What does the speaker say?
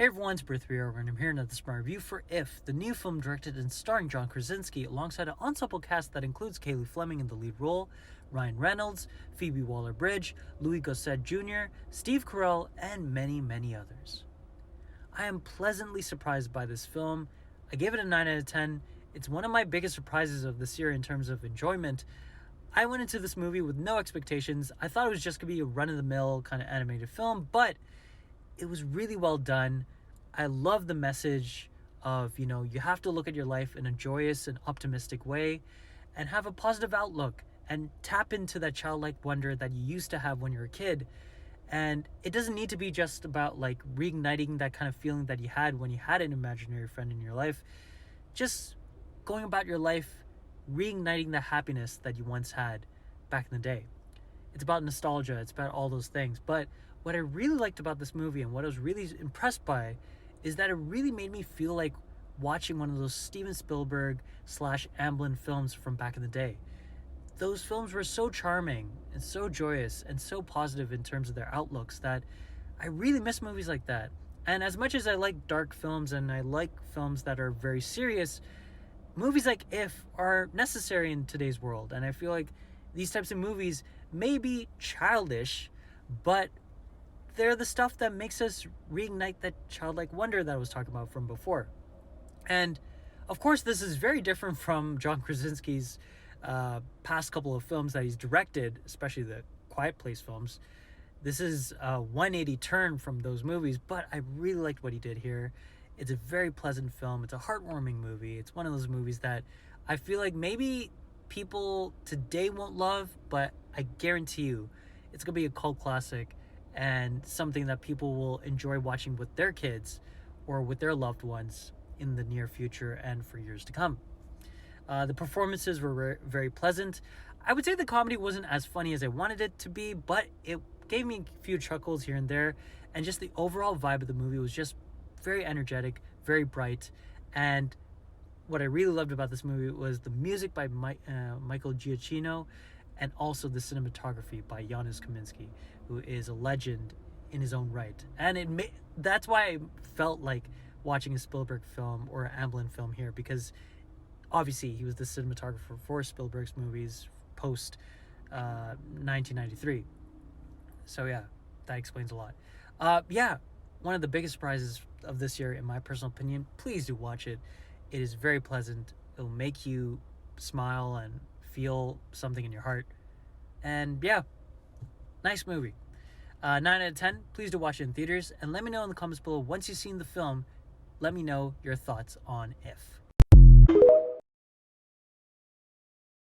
Hey everyone, it's Bruce Rio, and I'm here another smart review for If, the new film directed and starring John Krasinski, alongside an ensemble cast that includes Kaylee Fleming in the lead role, Ryan Reynolds, Phoebe Waller-Bridge, Louis Gossett Jr., Steve Carell, and many, many others. I am pleasantly surprised by this film. I gave it a 9 out of 10. It's one of my biggest surprises of this year in terms of enjoyment. I went into this movie with no expectations. I thought it was just going to be a run-of-the-mill kind of animated film, but it was really well done. I love the message of, you have to look at your life in a joyous and optimistic way and have a positive outlook and tap into that childlike wonder that you used to have when you were a kid. And it doesn't need to be just about like reigniting that kind of feeling that you had when you had an imaginary friend in your life. Just going about your life, reigniting the happiness that you once had back in the day. It's about nostalgia. It's about all those things. But what I really liked about this movie and what I was really impressed by is that it really made me feel like watching one of those Steven Spielberg / Amblin films from back in the day. Those films were so charming and so joyous and so positive in terms of their outlooks that I really miss movies like that. And as much as I like dark films and I like films that are very serious, movies like If are necessary in today's world. And I feel like these types of movies may be childish, but they're the stuff that makes us reignite that childlike wonder that I was talking about from before. And of course, this is very different from John Krasinski's past couple of films that he's directed, especially the Quiet Place films. This is a 180 turn from those movies, but I really liked what he did here. It's a very pleasant film. It's a heartwarming movie. It's one of those movies that I feel like maybe people today won't love, but I guarantee you it's going to be a cult classic and something that people will enjoy watching with their kids or with their loved ones in the near future and for years to come. The performances were very pleasant. I would say the comedy wasn't as funny as I wanted it to be, but it gave me a few chuckles here and there, and just the overall vibe of the movie was just very energetic, very bright. And what I really loved about this movie was the music by Michael Giacchino, and also the cinematography by Janusz Kaminski, who is a legend in his own right. And that's why I felt like watching a Spielberg film or an Amblin film here, because obviously he was the cinematographer for Spielberg's movies post 1993. So yeah, that explains a lot. One of the biggest surprises of this year, in my personal opinion. Please do watch it. It is very pleasant. It'll make you smile and feel something in your heart. And yeah, nice movie. 9 out of 10. Please do watch it in theaters. And let me know in the comments below, once you've seen the film, let me know your thoughts on If.